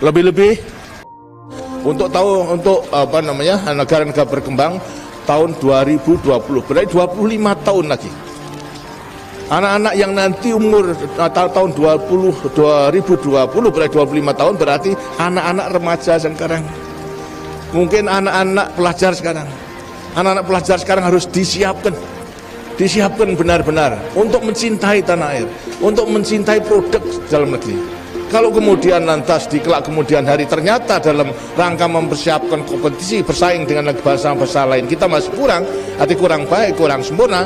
Lebih-lebih untuk negara-negara berkembang tahun 2020, berarti 25 tahun lagi. Anak-anak yang nanti umur tahun 2020 berarti 25 tahun, berarti anak-anak remaja sekarang. Mungkin anak-anak pelajar sekarang. Anak-anak pelajar sekarang harus disiapkan benar-benar untuk mencintai tanah air, untuk mencintai produk dalam negeri. Kalau kemudian lantas di kelak kemudian hari ternyata dalam rangka mempersiapkan kompetisi bersaing dengan bangsa-bangsa lain kita masih kurang, arti kurang baik, kurang sempurna.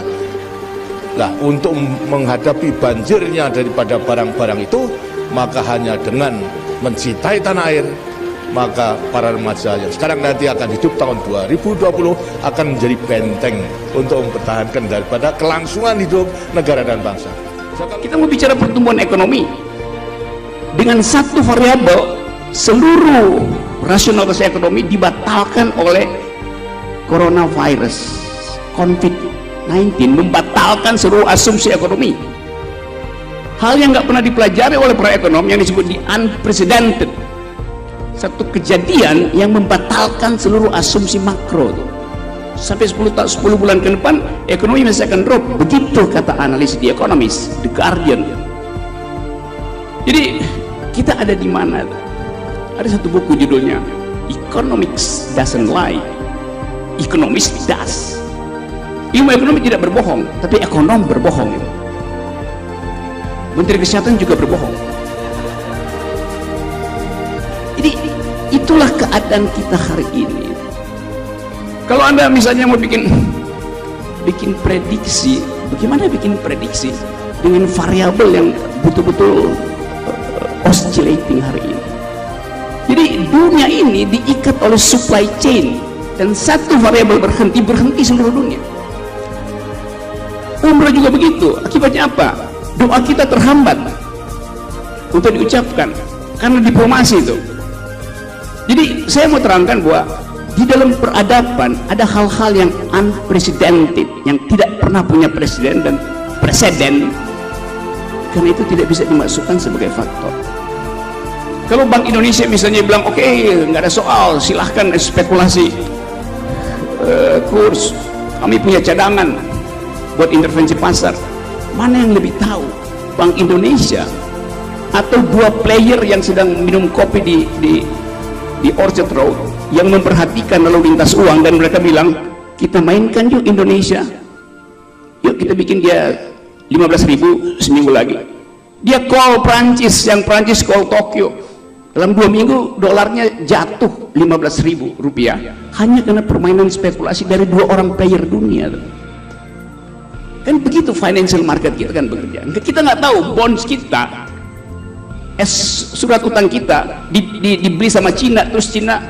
Nah, untuk menghadapi banjirnya daripada barang-barang itu, maka hanya dengan mencintai tanah air, maka para remaja yang sekarang nanti akan hidup tahun 2020 akan menjadi benteng untuk mempertahankan daripada kelangsungan hidup negara dan bangsa. Kita mau bicara pertumbuhan ekonomi dengan satu variabel, seluruh rasionalitas ekonomi dibatalkan oleh coronavirus, COVID-19 membatalkan seluruh asumsi ekonomi. Hal yang nggak pernah dipelajari oleh para ekonom yang disebut di unprecedented, satu kejadian yang membatalkan seluruh asumsi makro. Sampai 10 bulan ke depan ekonomi masih akan drop, begitu kata analis di Economist, The Guardian. Jadi kita ada di mana? Ada satu buku judulnya Economics Doesn't Lie, Economist Does. Ilmu ekonomi tidak berbohong, tapi ekonom berbohong. Menteri Kesehatan juga berbohong. Jadi itulah keadaan kita hari ini. Kalau Anda misalnya mau bikin prediksi, bagaimana bikin prediksi dengan variabel yang betul-betul oscillating hari ini? Jadi dunia ini diikat oleh supply chain, dan satu variabel berhenti seluruh dunia. Umroh juga begitu. Akibatnya apa? Doa kita terhambat untuk diucapkan karena diplomasi itu. Jadi saya mau terangkan bahwa di dalam peradaban ada hal-hal yang unprecedented, yang tidak pernah punya presiden dan presiden, karena itu tidak bisa dimasukkan sebagai faktor. Kalau Bank Indonesia misalnya bilang oke, nggak ada soal, silahkan spekulasi kurs, kami punya cadangan buat intervensi pasar. Mana yang lebih tahu, Bank Indonesia atau dua player yang sedang minum kopi di Orchard Road yang memperhatikan lalu lintas uang, dan mereka bilang kita mainkan yuk Indonesia, yuk kita bikin dia 15.000 seminggu lagi. Dia call Prancis, yang Prancis call Tokyo. Dalam 2 minggu dolarnya jatuh 15.000 rupiah hanya karena permainan spekulasi dari dua orang player dunia. Kan begitu financial market kita kan bekerja. Kita nggak tahu bonds kita, surat utang kita dibeli sama Cina, terus Cina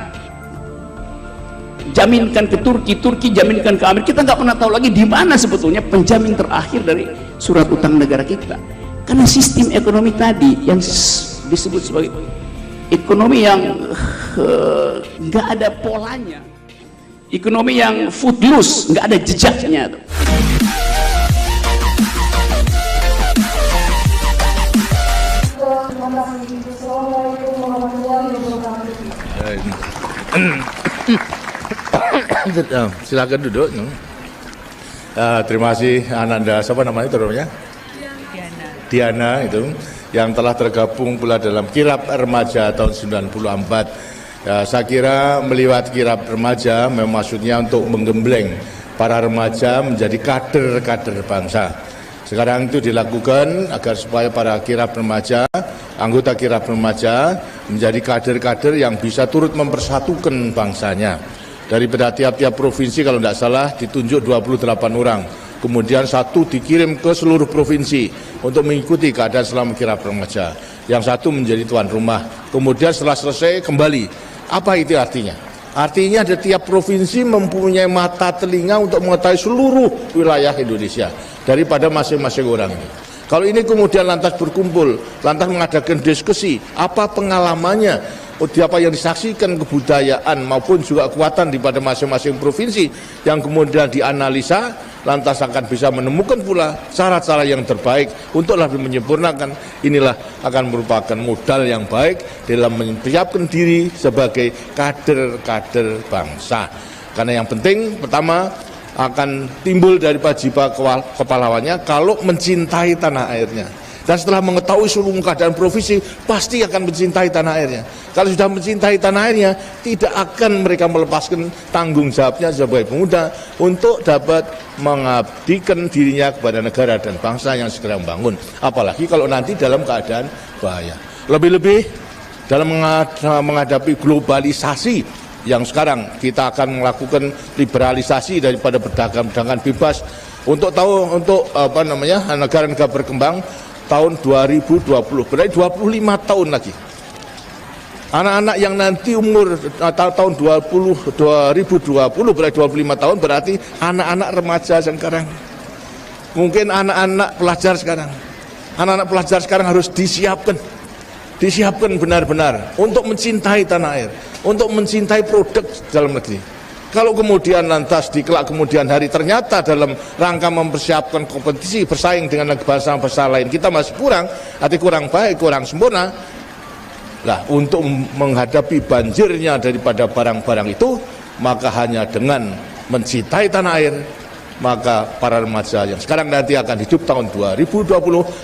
jaminkan ke Turki, Turki jaminkan ke Amerika. Kita nggak pernah tahu lagi di mana sebetulnya penjamin terakhir dari surat utang negara kita. Karena sistem ekonomi tadi yang disebut sebagai ekonomi yang nggak ada polanya, ekonomi yang footloose, nggak ada jejaknya. Silakan duduk. Terima kasih Ananda, siapa namanya itu namanya? Diana itu, yang telah tergabung pula dalam kirab remaja tahun 94. Saya kira melewati kirab remaja memang maksudnya untuk menggembleng para remaja menjadi kader-kader bangsa. Sekarang itu dilakukan agar supaya para kirab remaja, anggota kirab remaja menjadi kader-kader yang bisa turut mempersatukan bangsanya. Daripada tiap-tiap provinsi kalau tidak salah ditunjuk 28 orang. Kemudian satu dikirim ke seluruh provinsi untuk mengikuti keadaan selama kirab remaja. Yang satu menjadi tuan rumah. Kemudian setelah selesai kembali. Apa itu artinya? Artinya ada tiap provinsi mempunyai mata telinga untuk mengetahui seluruh wilayah Indonesia daripada masing-masing orang. Kalau ini kemudian lantas berkumpul, lantas mengadakan diskusi, apa pengalamannya, apa yang disaksikan kebudayaan maupun juga kekuatan daripada masing-masing provinsi yang kemudian dianalisa, lantas akan bisa menemukan pula cara-cara yang terbaik untuk lebih menyempurnakan. Inilah akan merupakan modal yang baik dalam mempersiapkan diri sebagai kader-kader bangsa. Karena yang penting pertama akan timbul daripada jiwa kepahlawannya kalau mencintai tanah airnya. Dan setelah mengetahui seluruh keadaan provinsi, pasti akan mencintai tanah airnya. Kalau sudah mencintai tanah airnya, tidak akan mereka melepaskan tanggung jawabnya sebagai pemuda untuk dapat mengabdikan dirinya kepada negara dan bangsa yang segera membangun. Apalagi kalau nanti dalam keadaan bahaya. Lebih-lebih dalam menghadapi globalisasi yang sekarang kita akan melakukan liberalisasi daripada perdagangan bebas untuk negara-negara berkembang tahun 2020, berarti 25 tahun lagi. Anak-anak yang nanti umur tahun 2020 berarti 25 tahun, berarti anak-anak remaja sekarang. Mungkin anak-anak pelajar sekarang. Anak-anak pelajar sekarang harus disiapkan benar-benar untuk mencintai tanah air, untuk mencintai produk dalam negeri. Kalau kemudian lantas di kelak kemudian hari ternyata dalam rangka mempersiapkan kompetisi bersaing dengan bangsa-bangsa lain kita masih kurang, arti kurang baik, kurang sempurna. Nah, untuk menghadapi banjirnya daripada barang-barang itu, maka hanya dengan mencintai tanah air, maka para remaja yang sekarang nanti akan hidup tahun 2020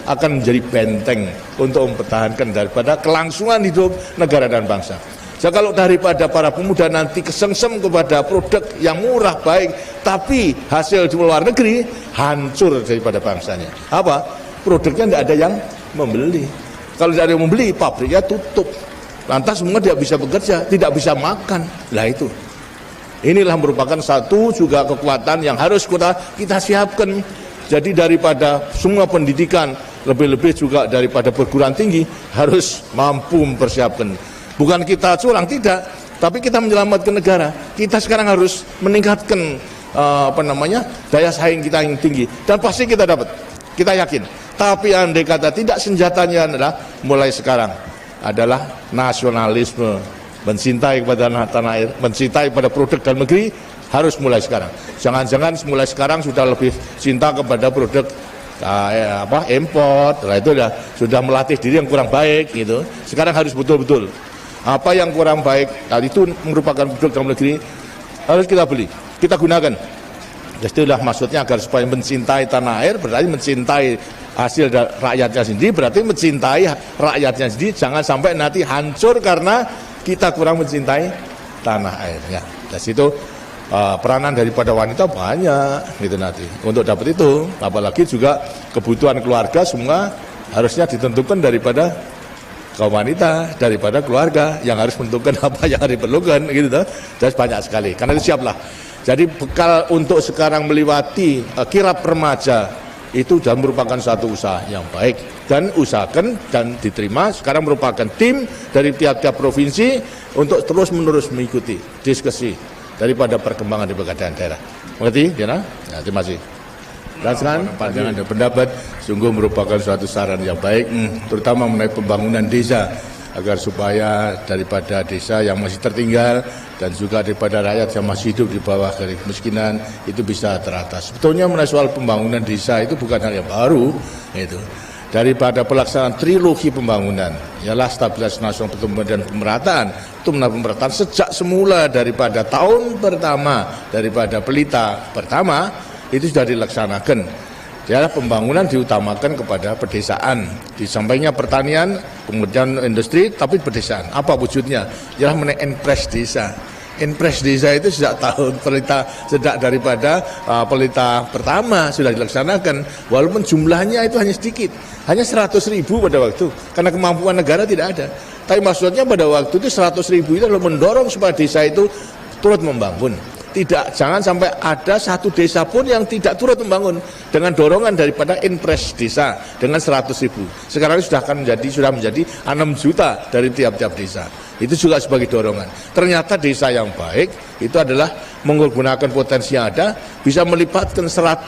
akan menjadi benteng untuk mempertahankan daripada kelangsungan hidup negara dan bangsa. Jadi kalau daripada para pemuda nanti kesengsem kepada produk yang murah baik, tapi hasil di luar negeri hancur daripada bangsanya. Apa? Produknya tidak ada yang membeli. Kalau tidak ada yang membeli, pabriknya tutup. Lantas semua tidak bisa bekerja, tidak bisa makan. Lah itu. Inilah merupakan satu juga kekuatan yang harus kita siapkan. Jadi daripada semua pendidikan, lebih-lebih juga daripada perguruan tinggi harus mampu mempersiapkan. Bukan kita curang, tidak, tapi kita menyelamatkan negara. Kita sekarang harus meningkatkan daya saing kita yang tinggi, dan pasti kita dapat, kita yakin. Tapi andai kata tidak, senjatanya adalah mulai sekarang adalah nasionalisme, mencintai kepada tanah air, mencintai pada produk dalam negeri, harus mulai sekarang. Jangan-jangan mulai sekarang sudah lebih cinta kepada produk import, nah itu sudah melatih diri yang kurang baik gitu. Sekarang harus betul-betul apa yang kurang baik tadi itu merupakan produk dalam negeri harus kita beli, kita gunakan. Jadi itulah maksudnya agar supaya mencintai tanah air berarti mencintai hasil rakyatnya sendiri, berarti mencintai rakyatnya sendiri. Jangan sampai nanti hancur karena kita kurang mencintai tanah airnya. Dari situ peranan daripada wanita banyak gitu nanti untuk dapat itu. Apalagi juga kebutuhan keluarga semua harusnya ditentukan daripada kaum wanita, daripada keluarga yang harus menentukan apa yang diperlukan gitu. Dan banyak sekali, karena itu siaplah. Jadi bekal untuk sekarang melewati kirap remaja itu sudah merupakan satu usaha yang baik, dan usahakan dan diterima sekarang merupakan tim dari tiap-tiap provinsi untuk terus-menerus mengikuti diskusi daripada perkembangan di berbagai daerah. Mengerti, Diana? Ya, terima kasih. Rasakan pandangan dan pendapat sungguh merupakan suatu saran yang baik, terutama mengenai pembangunan desa, agar supaya daripada desa yang masih tertinggal dan juga daripada rakyat yang masih hidup di bawah garis kemiskinan itu bisa teratas. Sebetulnya mengenai soal pembangunan desa itu bukan hal yang baru, itu daripada pelaksanaan trilogi pembangunan, ialah stabilitas nasional, pertumbuhan dan pemerataan. Itu pemerataan sejak semula daripada tahun pertama daripada pelita pertama itu sudah dilaksanakan. Jadi pembangunan diutamakan kepada pedesaan, di sampingnya pertanian, kemudian industri, tapi pedesaan. Apa wujudnya? Ialah mengenai Enpres desa. Enpres desa itu sejak tahun sejak daripada pelita pertama sudah dilaksanakan, walaupun jumlahnya itu hanya sedikit, hanya 100.000 pada waktu, karena kemampuan negara tidak ada. Tapi maksudnya pada waktu itu 100.000 itu adalah mendorong supaya desa itu turut membangun. Jangan sampai ada satu desa pun yang tidak turut membangun dengan dorongan daripada Enpres desa dengan 100.000. Sekarang sudah menjadi 6 juta dari tiap-tiap desa. Itu juga sebagai dorongan. Ternyata desa yang baik itu adalah menggunakan potensi yang ada, bisa melibatkan 100.000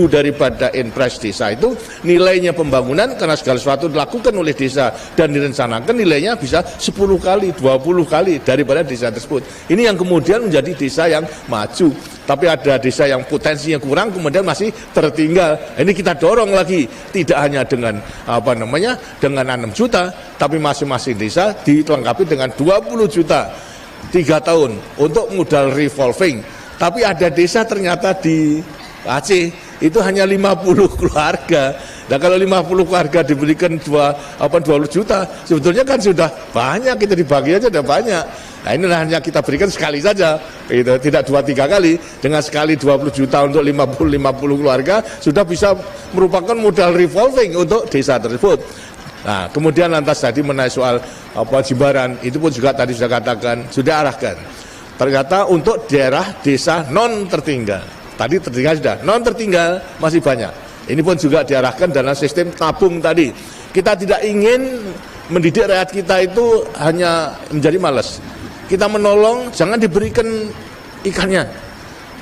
daripada Enpres desa itu, nilainya pembangunan karena segala sesuatu dilakukan oleh desa dan direncanakan nilainya bisa 10 kali, 20 kali daripada desa tersebut. Ini yang kemudian menjadi desa yang maju. Tapi ada desa yang potensinya kurang kemudian masih tertinggal. Ini kita dorong lagi, tidak hanya dengan dengan 6 juta, tapi masing-masing desa dilengkapi dengan 20 juta 3 tahun untuk modal revolving. Tapi ada desa ternyata di Aceh itu hanya 50 keluarga. Nah kalau 50 keluarga diberikan 20 juta, sebetulnya kan sudah banyak, kita dibagi aja sudah banyak. Nah inilah hanya kita berikan sekali saja, gitu. Tidak 2-3 kali. Dengan sekali 20 juta untuk 50 keluarga sudah bisa merupakan modal revolving untuk desa tersebut. Nah kemudian lantas tadi menaik soal Jimbaran, itu pun juga tadi sudah katakan, sudah arahkan. Ternyata untuk daerah desa non tertinggal, tadi tertinggal sudah, non tertinggal masih banyak. Ini pun juga diarahkan dalam sistem tabung tadi. Kita tidak ingin mendidik rakyat kita itu hanya menjadi malas. Kita menolong, jangan diberikan ikannya,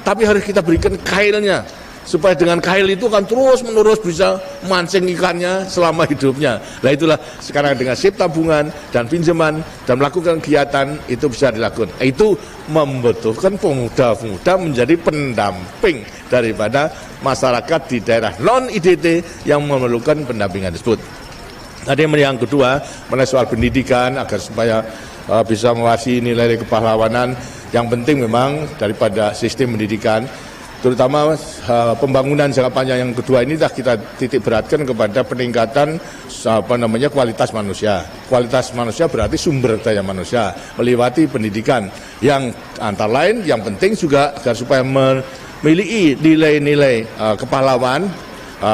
tapi harus kita berikan kailnya, supaya dengan kail itu kan terus-menerus bisa mancing ikannya selama hidupnya. Nah itulah sekarang dengan sip tabungan dan pinjaman dan melakukan kegiatan itu bisa dilakukan. Itu membutuhkan pemuda-pemuda menjadi pendamping daripada masyarakat di daerah non-IDT yang memerlukan pendampingan tersebut. Tadi yang kedua, mengenai soal pendidikan agar supaya bisa mewarisi nilai kepahlawanan. Yang penting memang daripada sistem pendidikan, terutama pembangunan jangka panjang yang kedua ini dah kita titik beratkan kepada peningkatan kualitas manusia. Kualitas manusia berarti sumber daya manusia melewati pendidikan. Yang antara lain yang penting juga agar supaya memiliki nilai-nilai kepahlawan,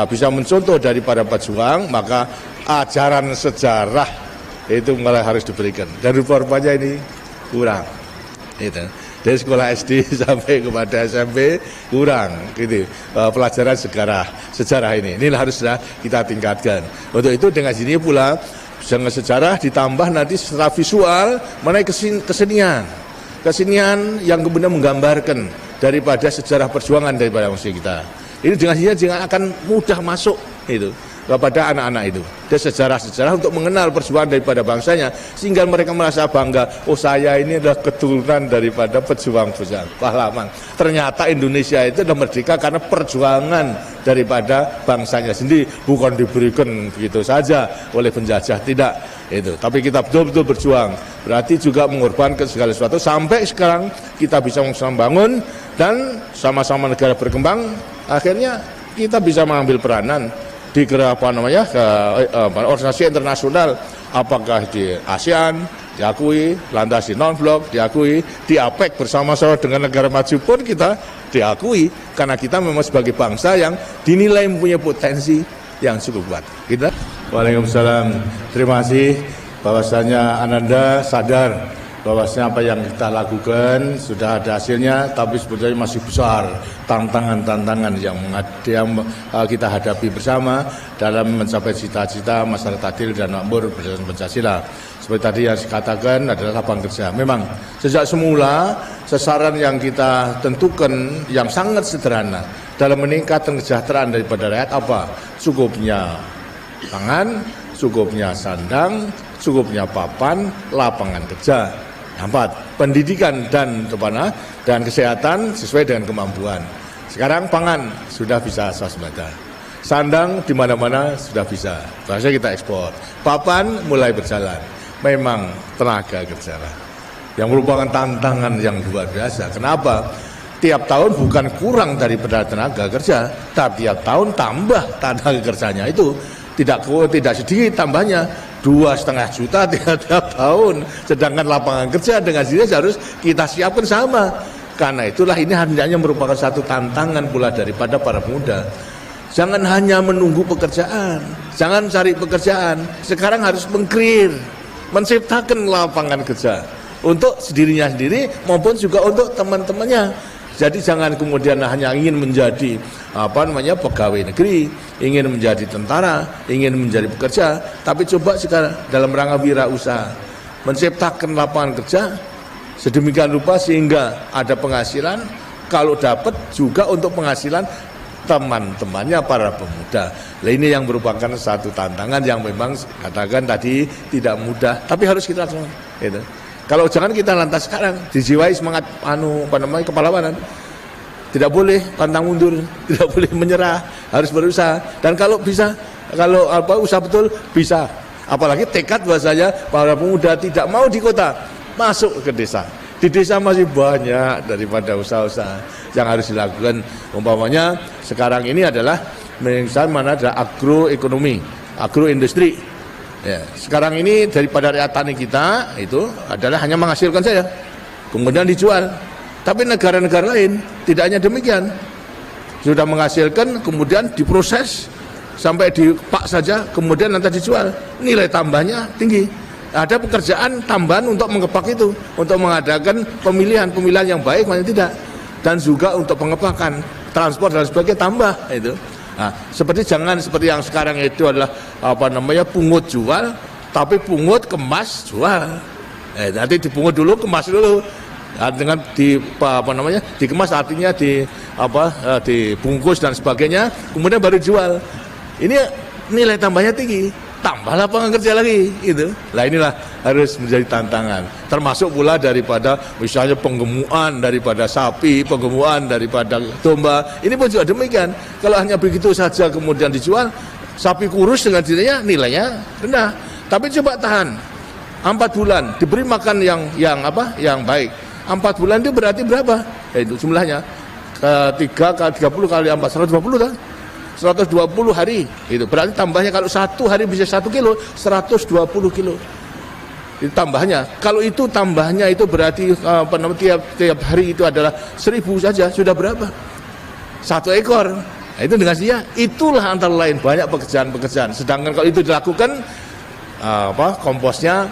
bisa mencontoh dari para pejuang, maka ajaran sejarah itu malah harus diberikan. Dan rupanya ini kurang. Itu. Dari sekolah SD sampai kepada SMP kurang gitu. Pelajaran sejarah ini harus kita tingkatkan. Untuk itu dengan sini pula dengan sejarah ditambah nanti secara visual mengenai kesenian yang kemudian menggambarkan daripada sejarah perjuangan daripada manusia kita. Ini dengan sini jangan akan mudah masuk itu kepada anak-anak itu. Dan sejarah-sejarah untuk mengenal perjuangan daripada bangsanya, sehingga mereka merasa bangga, oh saya ini adalah keturunan daripada pejuang pahlawan. Ternyata Indonesia itu adalah merdeka karena perjuangan daripada bangsanya sendiri, bukan diberikan begitu saja oleh penjajah, tidak. Itu. Tapi kita betul-betul berjuang, berarti juga mengorbankan segala sesuatu, sampai sekarang kita bisa membangun dan sama-sama negara berkembang, akhirnya kita bisa mengambil peranan di organisasi internasional, apakah di ASEAN diakui, lantas di non-blok diakui, di APEC bersama-sama dengan negara maju pun kita diakui, karena kita memang sebagai bangsa yang dinilai mempunyai potensi yang cukup kuat. Kita. Waalaikumsalam. Terima kasih bahwasanya Ananda sadar bahwasanya apa yang kita lakukan sudah ada hasilnya, tapi sebetulnya masih besar tantangan-tantangan yang kita hadapi bersama dalam mencapai cita-cita masyarakat adil dan makmur berdasarkan Pancasila. Seperti tadi yang saya katakan adalah lapangan kerja. Memang sejak semula sasaran yang kita tentukan yang sangat sederhana dalam meningkatkan kesejahteraan daripada rakyat apa? Cukupnya pangan, cukupnya sandang, cukupnya papan, lapangan kerja. 4. Pendidikan dan kesehatan sesuai dengan kemampuan. Sekarang pangan sudah bisa swasembada. Sandang di mana-mana sudah bisa. Bahasanya kita ekspor. Papan mulai berjalan. Memang tenaga kerja yang merupakan tantangan yang luar biasa. Kenapa? Tiap tahun bukan kurang daripada tenaga kerja, tapi tiap tahun tambah tenaga kerjanya itu tidak sedikit tambahnya. 2,5 juta tiap tahun, sedangkan lapangan kerja dengan sini harus kita siapkan sama. Karena itulah ini hendaknya merupakan satu tantangan pula daripada para pemuda. Jangan hanya menunggu pekerjaan, jangan cari pekerjaan. Sekarang harus menciptakan lapangan kerja untuk dirinya sendiri maupun juga untuk teman-temannya. Jadi jangan kemudian hanya ingin menjadi pegawai negeri, ingin menjadi tentara, ingin menjadi pekerja, tapi coba sekarang dalam rangka wirausaha menciptakan lapangan kerja sedemikian rupa sehingga ada penghasilan, kalau dapat juga untuk penghasilan teman-temannya para pemuda. Nah, ini yang merupakan satu tantangan yang memang katakan tadi tidak mudah, tapi harus kita lakukan. Gitu. Kalau jangan kita lantas sekarang dijiwai semangat kepahlawanan. Tidak boleh pantang mundur, tidak boleh menyerah, harus berusaha. Dan kalau bisa, kalau usaha betul bisa. Apalagi tekad bahasanya para pemuda tidak mau di kota, masuk ke desa. Di desa masih banyak daripada usaha-usaha yang harus dilakukan. Umpamanya sekarang ini adalah misalnya ada agroekonomi, agroindustri. Ya, sekarang ini daripada area tani kita itu adalah hanya menghasilkan saja, kemudian dijual. Tapi negara-negara lain tidak hanya demikian, sudah menghasilkan kemudian diproses sampai dipak saja, kemudian nanti dijual. Nilai tambahnya tinggi. Ada pekerjaan tambahan untuk mengepak itu, untuk mengadakan pemilihan yang baik mana tidak, dan juga untuk pengepakan, transport dan sebagainya tambah itu. Nah, jangan seperti yang sekarang itu adalah pungut jual, tapi pungut kemas jual. Nanti dipungut dulu, kemas dulu. Dengan dikemas artinya dibungkus dan sebagainya, kemudian baru jual. Ini nilai tambahnya tinggi, tambah lapangan kerja lagi gitu. Nah, inilah harus menjadi tantangan, termasuk pula daripada misalnya penggemukan daripada sapi, penggemukan daripada domba. Ini pun juga demikian. Kalau hanya begitu saja kemudian dijual, sapi kurus dengan dirinya nilainya rendah. Tapi coba tahan 4 bulan, diberi makan yang baik. 4 bulan itu berarti berapa? Itu jumlahnya 30 kali 4, 120 kan? 120 hari. Itu berarti tambahnya kalau 1 hari bisa 1 kilo, 120 kilo. Itu tambahnya. Kalau itu tambahnya itu berarti tiap hari itu adalah 1000 saja, sudah berapa? 1 ekor. Nah, itu dengan dia, itulah antara lain banyak pekerjaan-pekerjaan. Sedangkan kalau itu dilakukan komposnya,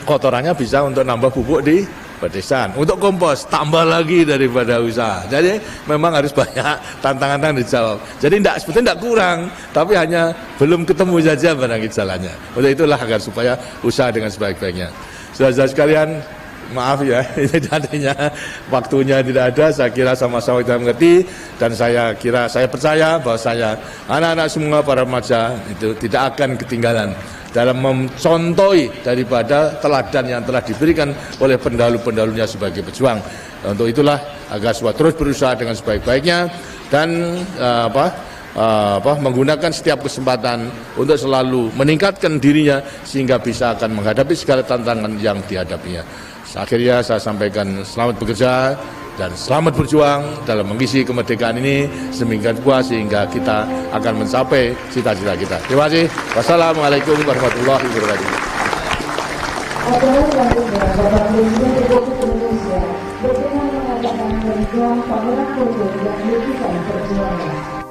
kotorannya bisa untuk nambah pupuk di pedesaan. Untuk kompos tambah lagi daripada usaha. Jadi memang harus banyak tantangan yang dijawab. Jadi sebetulnya tidak kurang, tapi hanya belum ketemu saja barang jalannya. Untuk itulah agar supaya usaha dengan sebaik-baiknya. Saudara-saudara sekalian, maaf ya, ini artinya waktunya tidak ada. Saya kira sama-sama kita mengerti, dan saya percaya bahwa anak-anak semua para remaja itu tidak akan ketinggalan dalam mencontohi daripada teladan yang telah diberikan oleh pendahulu-pendahulunya sebagai pejuang. Untuk itulah agar semua terus berusaha dengan sebaik-baiknya dan menggunakan setiap kesempatan untuk selalu meningkatkan dirinya sehingga bisa akan menghadapi segala tantangan yang dihadapinya. Akhirnya saya sampaikan selamat bekerja dan selamat berjuang dalam mengisi kemerdekaan ini semingguan puas sehingga kita akan mencapai cita-cita kita. Terima kasih. Wassalamualaikum warahmatullahi wabarakatuh. Bapak Presiden Republik Indonesia berkenan mengadakan perjuangan pameran foto yang menunjukkan perjuangan.